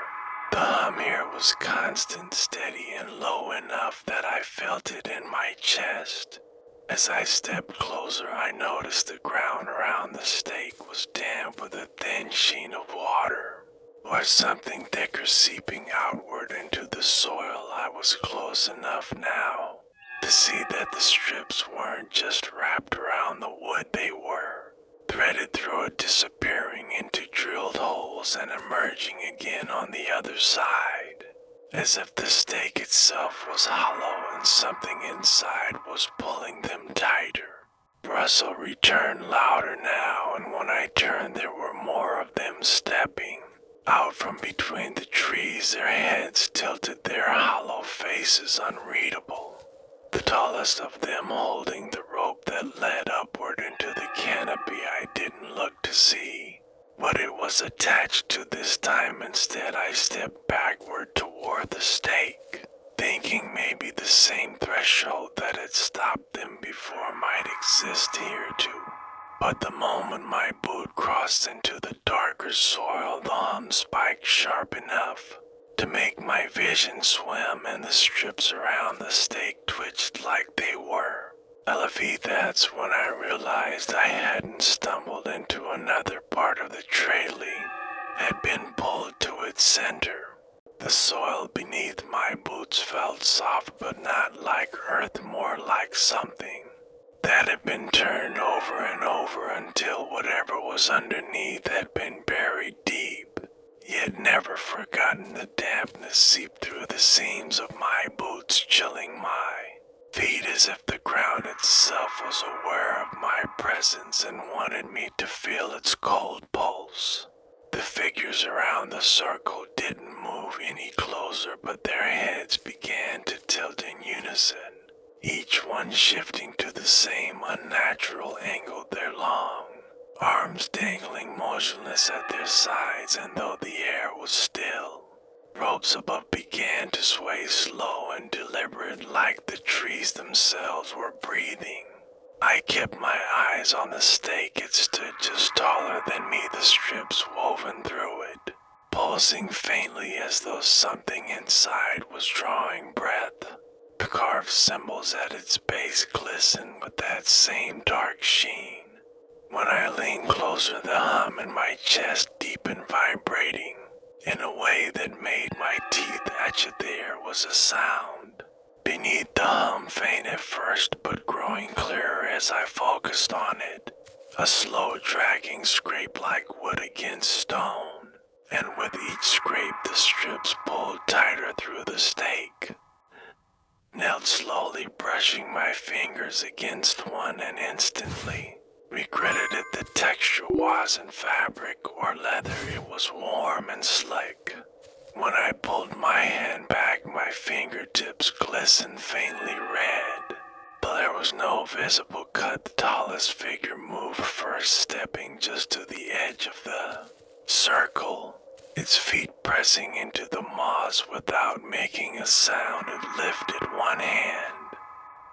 The hum here was constant, steady, and low enough that I felt it in my chest. As I stepped closer, I noticed the ground around the stake was damp with a thin sheen of water, or something thicker seeping outward into the soil. I was close enough now to see that the strips weren't just wrapped around the wood, they were threaded through it, disappearing into drilled holes and emerging again on the other side, as if the stake itself was hollow and something inside was pulling them tighter. Rustle returned louder now, and when I turned there were more of them stepping out from between the trees, their heads tilted, their hollow faces unreadable. The tallest of them holding the rope that led upward into the canopy. I didn't look to see what it was attached to this time. Instead, I stepped backward toward the stake, thinking maybe the same threshold that had stopped them before might exist here too. But the moment my boot crossed into the darker soil, the hum spiked sharp enough to make my vision swim, and the strips around the stake twitched like they were elevated. That's when I realized I hadn't stumbled into another part of the trailing, had been pulled to its center. The soil beneath my boots felt soft, but not like earth, more like something that had been turned over and over until whatever was underneath had been buried deep, yet never forgotten. The dampness seeped through the seams of my boots, chilling my feet as if the ground itself was aware of my presence and wanted me to feel its cold pulse. The figures around the circle didn't move any closer, but their heads began to tilt in unison, each one shifting to the same unnatural angle, their long arms dangling motionless at their sides. And though the air was still, ropes above began to sway, slow and deliberate, like the trees themselves were breathing. I kept my eyes on the stake. It stood just taller than me, the strips woven through it, pulled pulsing faintly as though something inside was drawing breath. The carved symbols at its base glistened with that same dark sheen. When I leaned closer, the hum in my chest deepened, vibrating in a way that made my teeth etch at the air was a sound. Beneath the hum, faint at first, but growing clearer as I focused on it, a slow dragging scrape like wood against stone, and with each scrape the strips pulled tighter through the stake. Knelt slowly, brushing my fingers against one, and instantly regretted it. The texture wasn't fabric or leather, it was warm and slick. When I pulled my hand back, my fingertips glistened faintly red. But there was no visible cut. The tallest figure moved first, stepping just to the edge of the circle, its feet pressing into the moss without making a sound. It lifted one hand.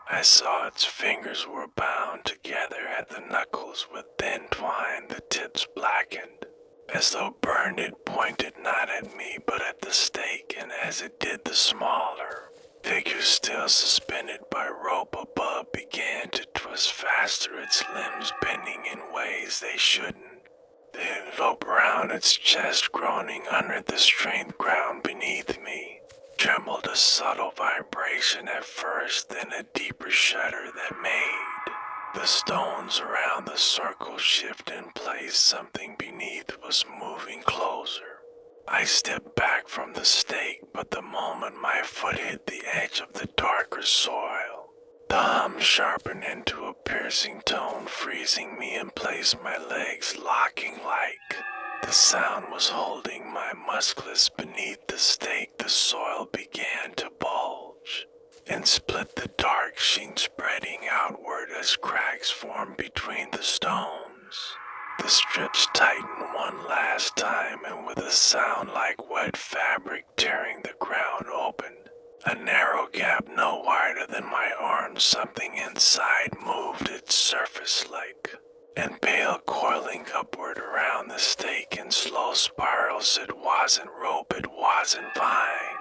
I saw its fingers were bound together at the knuckles with thin twine. The tips blackened, as though burned. It pointed not at me but at the stake, and as it did, the smaller figure, still suspended by rope above, began to twist faster, its limbs bending in ways they shouldn't. Then it opened around its chest, groaning under the strength. Ground beneath me trembled, a subtle vibration at first, then a deeper shudder that made the stones around the circle shift in place. Something beneath was moving closer. I stepped back from the stake, but the moment my foot hit the edge of the darker soil, the hum sharpened into a piercing tone, freezing me in place, my legs locking like the sound was holding my muscles. Beneath the stake, the soil began to bulge and split, the dark sheen spreading outward as cracks formed between the stones. The strips tightened one last time, and with a sound like wet fabric tearing the ground open, a narrow gap no wider than my arm, something inside moved its surface like and pale, coiling upward around the stake in slow spirals. It wasn't rope, it wasn't vine.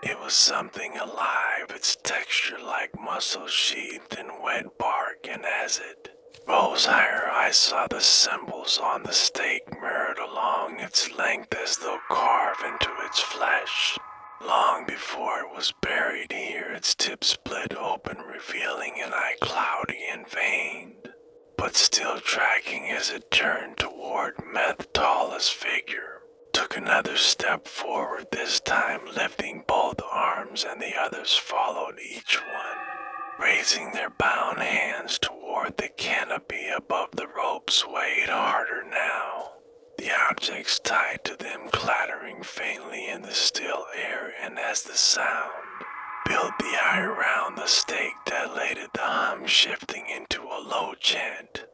It was something alive, its texture like muscle sheathed in wet bark, and as it rose higher, I saw the symbols on the stake mirrored along its length as though carved into its flesh. Long before it was buried here, its tip split open, revealing an eye cloudy and veined, but still tracking as it turned toward Meth. Tallest figure took another step forward, this time lifting both arms, and the others followed, each one raising their bound hands toward the canopy above. The rope swayed harder now, the objects tied to them clattering faintly in the still air, and as the sound built, the eye around the stake dilated, the hum shifting into a low chant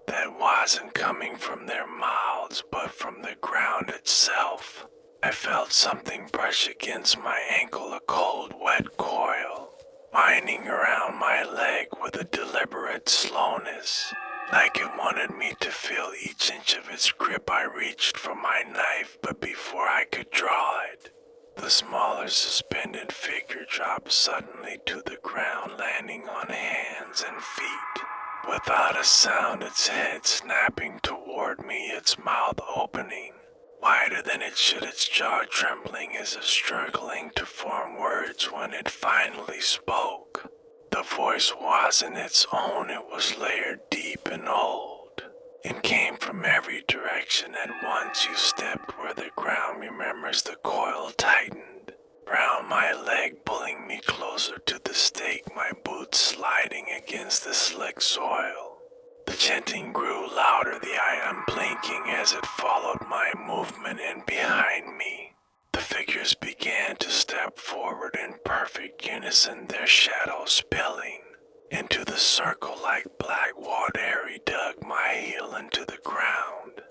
that wasn't coming from their mouths but from the ground itself. I felt something brush against my ankle, a cold, wet coil winding around my leg with a deliberate slowness, like it wanted me to feel each inch of its grip. I reached for my knife, but before I could draw it, the smaller suspended figure dropped suddenly to the ground, landing on hands and feet. Without a sound, its head snapping toward me, its mouth opening wider than it should, its jaw trembling as if struggling to form words. When it finally spoke, the voice wasn't its own, it was layered deep and old. It came from every direction at once. You stepped where the ground remembers. The coil tightened round my leg, pulling me closer to the stake, my boots sliding against the slick soil. The chanting grew louder, the eye unblinking as it followed my movement, and behind me, the figures began to step forward in perfect unison, their shadows spilling into the circle like black water. Harry dug my heel into the ground,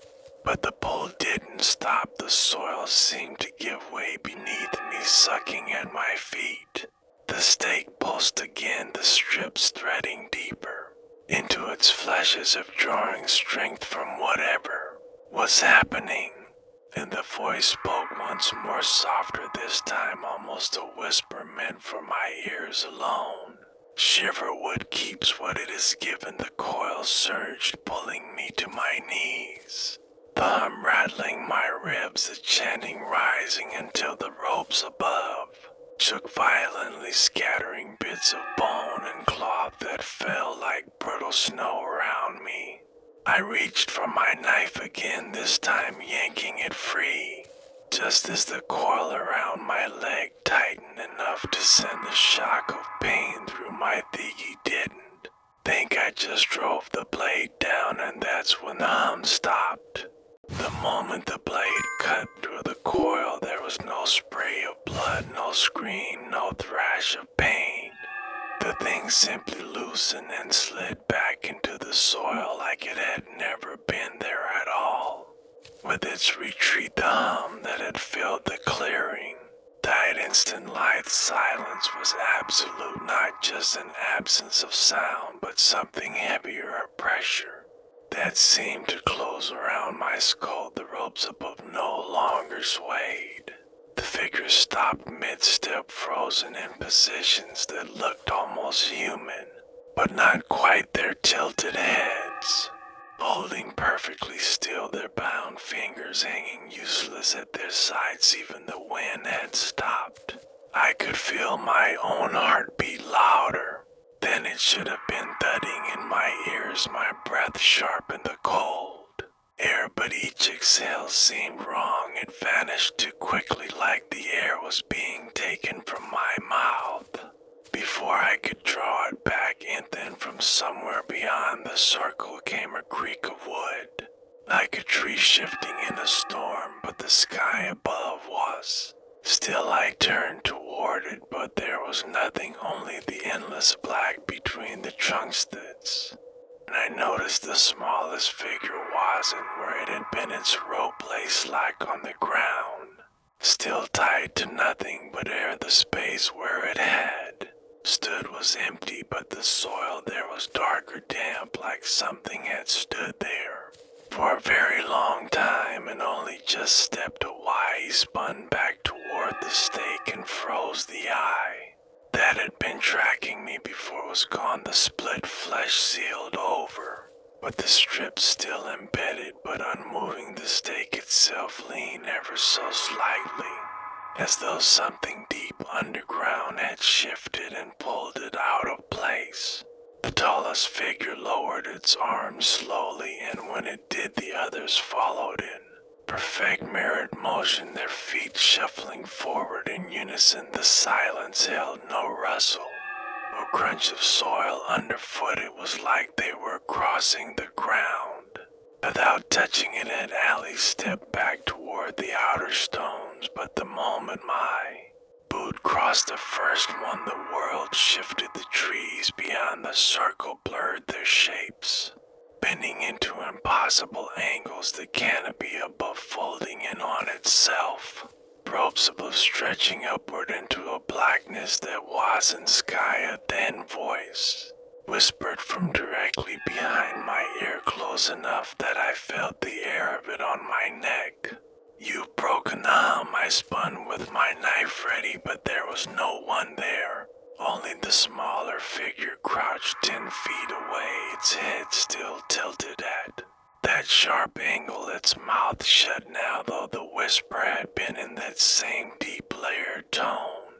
but the pull didn't stop. The soil seemed to give way beneath me, sucking at my feet. The stake pulsed again, the strips threading deeper into its flesh as if drawing strength from whatever was happening. Then the voice spoke once more, softer this time, almost a whisper meant for my ears alone. Shiverwood keeps what it has given. The coil surged, pulling me to my knees. The hum rattling my ribs, the chanting rising until the ropes above shook violently, scattering bits of bone and cloth that fell like brittle snow around me. I reached for my knife again, this time yanking it free, just as the coil around my leg tightened enough to send a shock of pain through my thingy didn't. Think I just drove the blade down, and that's when the hum stopped. The moment the blade cut through the coil, there was no spray of blood, no scream, no thrash of pain. The thing simply loosened and slid back into the soil like it had never been there at all. With its retreat, the hum that had filled the clearing died. Instant lithe silence was absolute, not just an absence of sound, but something heavier, a pressure that seemed to close around my skull. The ropes above no longer swayed. The figure stopped mid-step, frozen in positions that looked almost human, but not quite. Their tilted heads holding perfectly still, their bound fingers hanging useless at their sides. Even the wind had stopped. I could feel my own heartbeat louder than it should have been, thudding in my ears, my breath sharp in the cold air, but each exhale seemed wrong. It vanished too quickly, like the air was being taken from my mouth before I could draw it back. And then from somewhere beyond the circle came a creak of wood, like a tree shifting in a storm, but the sky above was still. I turned toward it, but there was nothing, only the endless black between the trunk studs. And I noticed the smallest figure wasn't where it had been. Its rope lay slack on the ground, still tied to nothing but air. The space where it had stood was empty, but the soil there was darker, damp, like something had stood there for a very long time and only just stepped away. He spun back toward the stake and froze. The eye that had been tracking me before was gone. The split flesh sealed over, but the strip still embedded but unmoving. The stake itself leaned ever so slightly, as though something deep underground had shifted and pulled it out of place. The tallest figure lowered its arms slowly, and when it did, the others followed in perfect mirrored motion, their feet shuffling forward in unison. The silence held no rustle, no crunch of soil underfoot. It was like they were crossing the ground without touching it. And Allie stepped back toward the outer stones, but the moment my boot crossed the first one, the world shifted. The trees beyond the circle blurred their shapes, bending into impossible angles, the canopy above folding in on itself, ropes above stretching upward into a blackness that wasn't sky. A thin voice whispered from directly behind my ear, close enough that I felt the air of it on my neck. "You've broken the hum." I spun with my knife ready, but there was no one there. Only the smaller figure crouched 10 feet away, its head still tilted at that sharp angle, its mouth shut now, though the whisper had been in that same deep layered tone.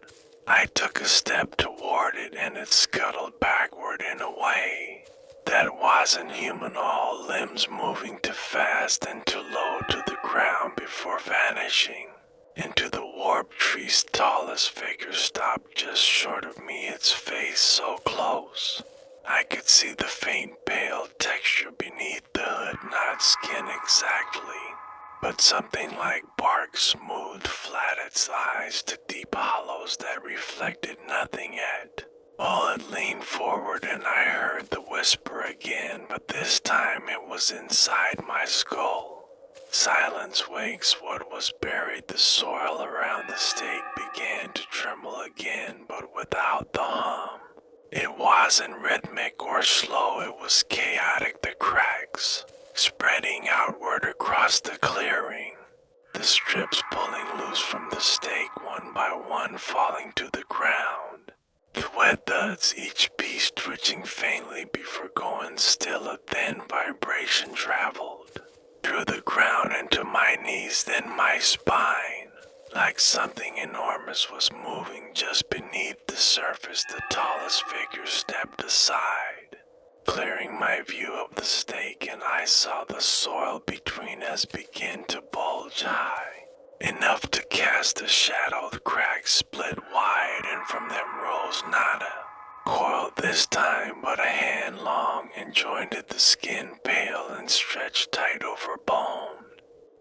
I took a step toward it, and it scuttled backward in a way that wasn't human, all limbs moving too fast and too low to the ground before vanishing into the warped tree's tallest figure stopped just short of me, its face so close I could see the faint pale texture beneath the hood, not skin exactly, but something like bark, smoothed flat. Its eyes to deep hollows that reflected nothing yet. Oh, it leaned forward and I heard the whisper again, but this time it was inside my skull. Silence wakes what was buried. The soil around the stake began to tremble again, but without the hum. It wasn't rhythmic or slow, it was chaotic. The cracks spreading outward across the clearing, the strips pulling loose from the stake one by one falling to the ground. The wet thuds, each piece twitching faintly before going still. A thin vibration traveled through the ground into my knees, then my spine. Like something enormous was moving just beneath the surface, the tallest figure stepped aside, clearing my view of the stake, and I saw the soil between us begin to bulge high, enough to cast a shadow. The cracks split wide, and from them rose not a coil this time, but a hand long, and jointed the skin pale and stretched tight over bone.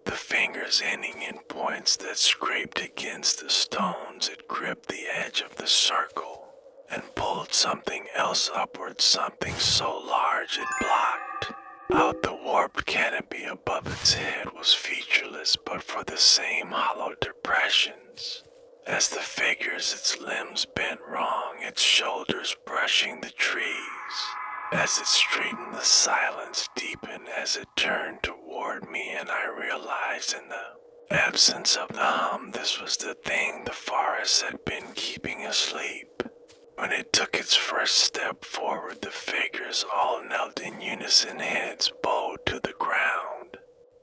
The fingers ending in points that scraped against the stones. It gripped the edge of the circle and pulled something else upward, something so large it blocked out the warped canopy above its head. Was featureless but for the same hollow depressions. As the figures, its limbs bent wrong, its shoulders brushing the trees. As it straightened, the silence deepened as it turned toward me, and I realized in the absence of the hum, this was the thing the forest had been keeping asleep. When it took its first step forward, the figures all knelt in unison, heads bowed to the ground.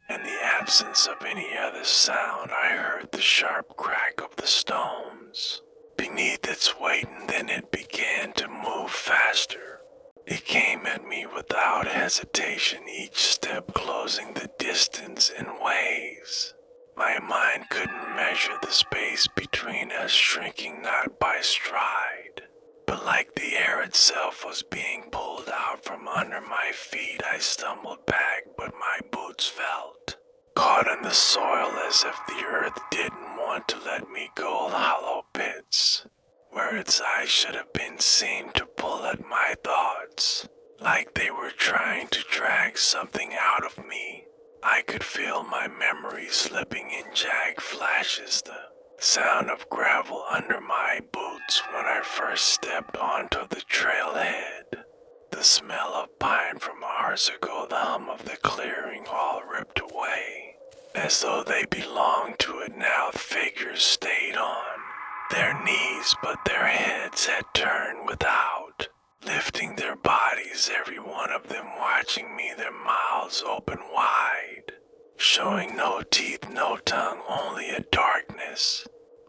In the absence of any other sound, I heard the sharp crack of the stones beneath its weight, and then it began to move faster. It came at me without hesitation, each step closing the distance in ways my mind couldn't measure, the space between us shrinking not by stride, but like the air itself was being pulled out from under my feet. I stumbled back, but my boots felt caught in the soil as if the earth didn't want to let me go. Hollow pits where its eyes should have been seemed to pull at my thoughts, like they were trying to drag something out of me. I could feel my memory slipping in jagged flashes, the sound of gravel under my boots when I first stepped onto the trailhead, the smell of pine from hours ago, the hum of the clearing all ripped away, as though they belonged to it now. The figures stayed on their knees, but their heads had turned without, lifting their bodies, every one of them watching me, their mouths open wide, showing no teeth, no tongue, only a darkness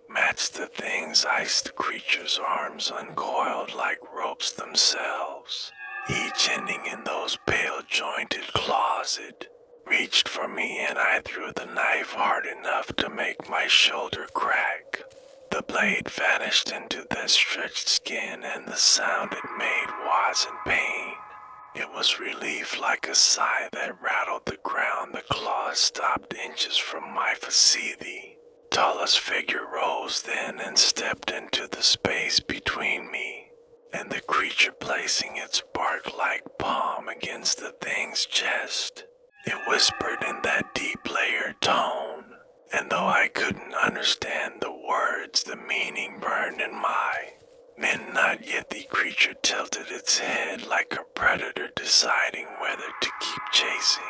matched the things. The creatures' arms uncoiled like ropes themselves, each ending in those pale jointed claws. It reached for me, and I threw the knife hard enough to make my shoulder crack. The blade vanished into that stretched skin, and the sound it made wasn't pain. It was relief, like a sigh that rattled the ground. The claws stopped inches from my face. The tallest figure rose then and stepped into the space between me and the creature, placing its bark-like palm against the thing's chest. It whispered in that deep layered tone, and though I couldn't understand the words, the meaning burned in my men. Not yet. The creature tilted its head like a predator, deciding whether to keep chasing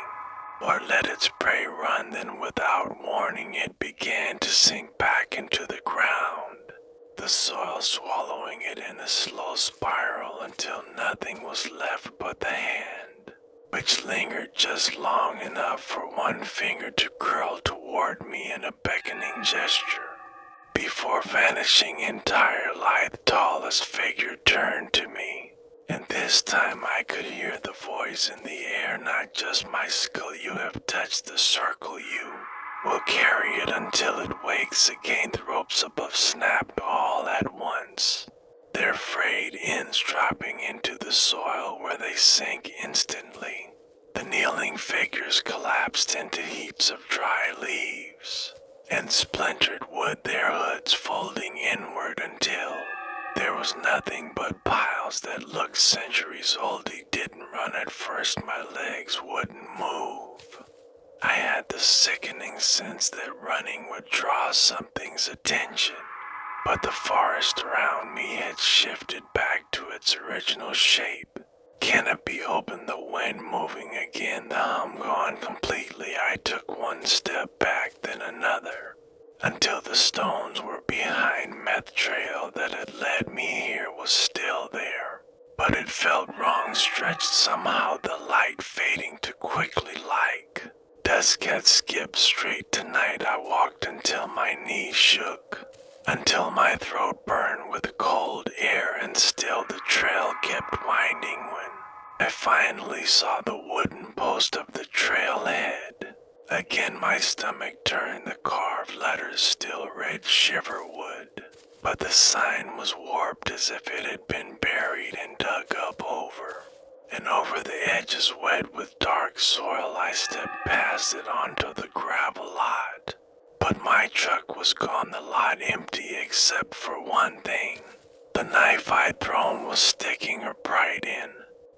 or let its prey run. Then without warning, it began to sink back into the ground, the soil swallowing it in a slow spiral until nothing was left but the hand, which lingered just long enough for one finger to curl toward me in a beckoning gesture. Before vanishing entirely, the tallest figure turned to me, and this time I could hear the voice in the air. Not just my skull, you have touched the circle, you will carry it until it wakes again. The ropes above snapped all at once, their frayed ends dropping into the soil where they sank instantly. The kneeling figures collapsed into heaps of dry leaves and splintered wood, their hoods folding inward until there was nothing but piles that looked centuries old. He didn't run at first, my legs wouldn't move. I had the sickening sense that running would draw something's attention, but the forest around me had shifted back to its original shape, canopy open, the wind moving again, the hum gone completely. I took one step back, then another, until the stones were behind meth trail that had led me here was still there. But it felt wrong, stretched somehow, the light fading too quickly like dusk had skipped straight to night. I walked until my knees shook, until my throat burned with cold air, and still the trail kept winding when I finally saw the wooden post of the trailhead. Again my stomach turned, the carved letters still read Shiverwood, but the sign was warped as if it had been buried and dug up over. And over the edges wet with dark soil, I stepped past it onto the gravel lot. But my truck was gone, the lot empty except for one thing. The knife I'd thrown was sticking upright in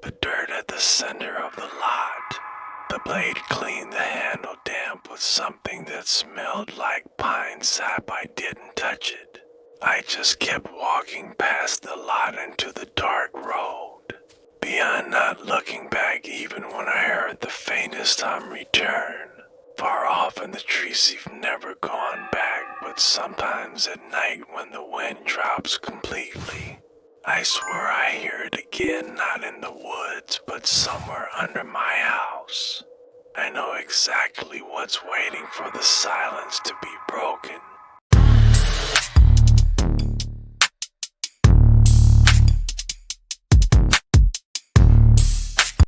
the dirt at the center of the lot. The blade clean, the handle damp with something that smelled like pine sap. I didn't touch it. I just kept walking past the lot into the dark road. Beyond, not looking back even when I heard the faintest hum return. Far off in the trees, you've never gone back, but sometimes at night when the wind drops completely, I swear I hear it again, not in the woods, but somewhere under my house. I know exactly what's waiting for the silence to be broken.